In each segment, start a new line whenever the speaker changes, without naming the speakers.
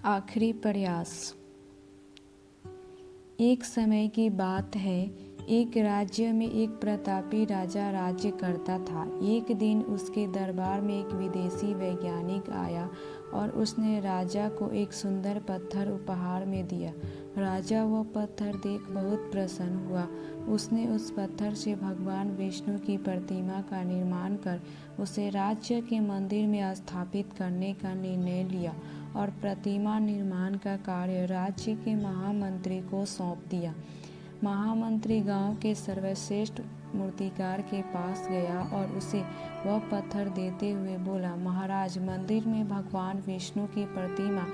आखिरी प्रयास। एक समय की बात है, एक राज्य में एक प्रतापी राजा राज्य करता था। एक दिन उसके दरबार में एक विदेशी वैज्ञानिक आया और उसने राजा को एक सुंदर पत्थर उपहार में दिया। राजा वह पत्थर देख बहुत प्रसन्न हुआ। उसने उस पत्थर से भगवान विष्णु की प्रतिमा का निर्माण कर उसे राज्य के मंदिर में स्थापित करने का निर्णय लिया और प्रतिमा निर्माण का कार्य राज्य के महामंत्री को सौंप दिया। महामंत्री गांव के सर्वश्रेष्ठ मूर्तिकार के पास गया और उसे वह पत्थर देते हुए बोला, महाराज, मंदिर में भगवान विष्णु की प्रतिमा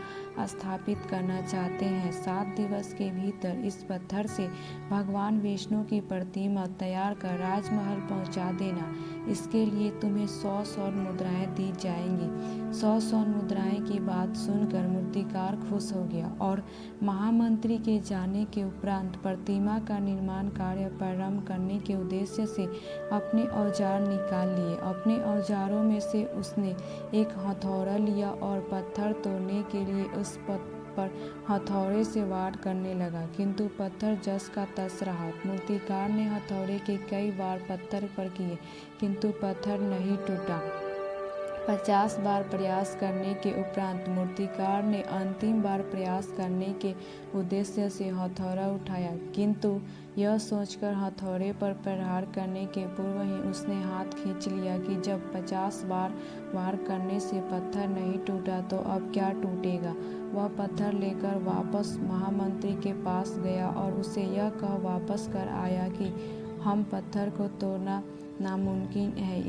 स्थापित करना चाहते हैं। 7 दिवस के भीतर इस पत्थर से भगवान विष्णु की प्रतिमा तैयार कर राजमहल पहुंचा देना। इसके लिए तुम्हें 100 स्वर्ण मुद्राएं दी जाएंगी। 100 स्वर्ण मुद्राएं की बात सुनकर मूर्तिकार खुश हो गया और महामंत्री के जाने के उपरांत प्रतिमा का निर्माण कार्य प्रारंभ करने के उद्देश्य से अपने औजार निकाल लिए। अपने औजारों में से उसने एक हथौड़ा लिया और पत्थर तोड़ने के लिए उस पर हथौड़े से वार करने लगा, किंतु पत्थर जस का तस रहा। मूर्तिकार ने हथौड़े के कई बार पत्थर पर किए, किंतु पत्थर नहीं टूटा। 50 बार प्रयास करने के उपरांत मूर्तिकार ने अंतिम बार प्रयास करने के उद्देश्य से हथौड़ा उठाया, किंतु यह सोचकर हथौड़े पर प्रहार करने के पूर्व ही उसने हाथ खींच लिया कि जब 50 बार वार करने से पत्थर नहीं टूटा तो अब क्या टूटेगा। वह पत्थर लेकर वापस महामंत्री के पास गया और उसे यह कह वापस कर आया कि हम पत्थर को तोड़ना नामुमकिन है,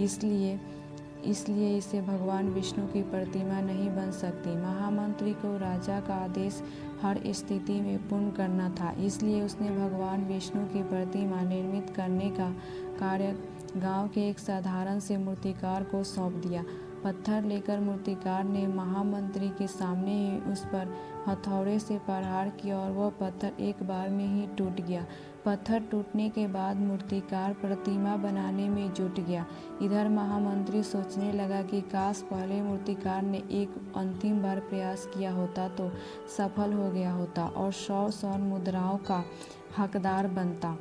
इसलिए इसे भगवान विष्णु की प्रतिमा नहीं बन सकती। महामंत्री को राजा का आदेश हर स्थिति में पूर्ण करना था, इसलिए उसने भगवान विष्णु की प्रतिमा निर्मित करने का कार्य गांव के एक साधारण से मूर्तिकार को सौंप दिया। पत्थर लेकर मूर्तिकार ने महामंत्री के सामने ही उस पर हथौड़े से प्रहार किया और वह पत्थर एक बार में ही टूट गया। पत्थर टूटने के बाद मूर्तिकार प्रतिमा बनाने में जुट गया। इधर महामंत्री सोचने लगा कि काश पहले मूर्तिकार ने एक अंतिम बार प्रयास किया होता तो सफल हो गया होता और 100 स्वर्ण मुद्राओं का हकदार बनता।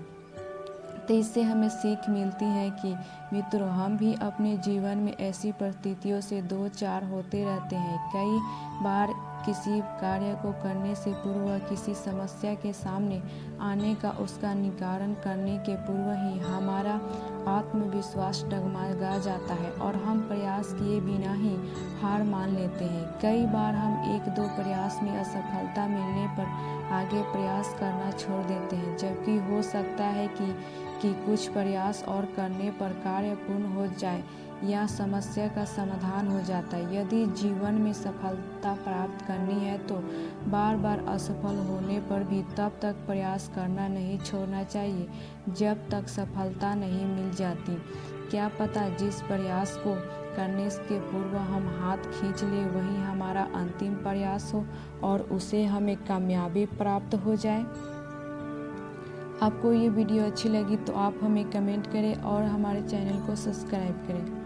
तो इससे हमें सीख मिलती है कि मित्रों, हम भी अपने जीवन में ऐसी परिस्थितियों से 2-4 होते रहते हैं। कई बार किसी कार्य को करने से पूर्व किसी समस्या के सामने आने का उसका निवारण करने के पूर्व ही हमारा आत्मविश्वास डगमगा जाता है और हम प्रयास किए बिना ही हार मान लेते हैं। कई बार हम 1-2 प्रयास में असफलता मिलने पर आगे प्रयास करना छोड़ देते हैं, जबकि हो सकता है कि कुछ प्रयास और करने पर कार्य पूर्ण हो जाए या समस्या का समाधान हो जाता है। यदि जीवन में सफलता प्राप्त करनी है तो बार बार असफल होने पर भी तब तक प्रयास करना नहीं छोड़ना चाहिए जब तक सफलता नहीं मिल जाती। क्या पता जिस प्रयास को करने के पूर्व हम हाथ खींच ले वही हमारा अंतिम प्रयास हो और उसे हमें कामयाबी प्राप्त हो जाए। आपको ये वीडियो अच्छी लगी तो आप हमें कमेंट करें और हमारे चैनल को सब्सक्राइब करें।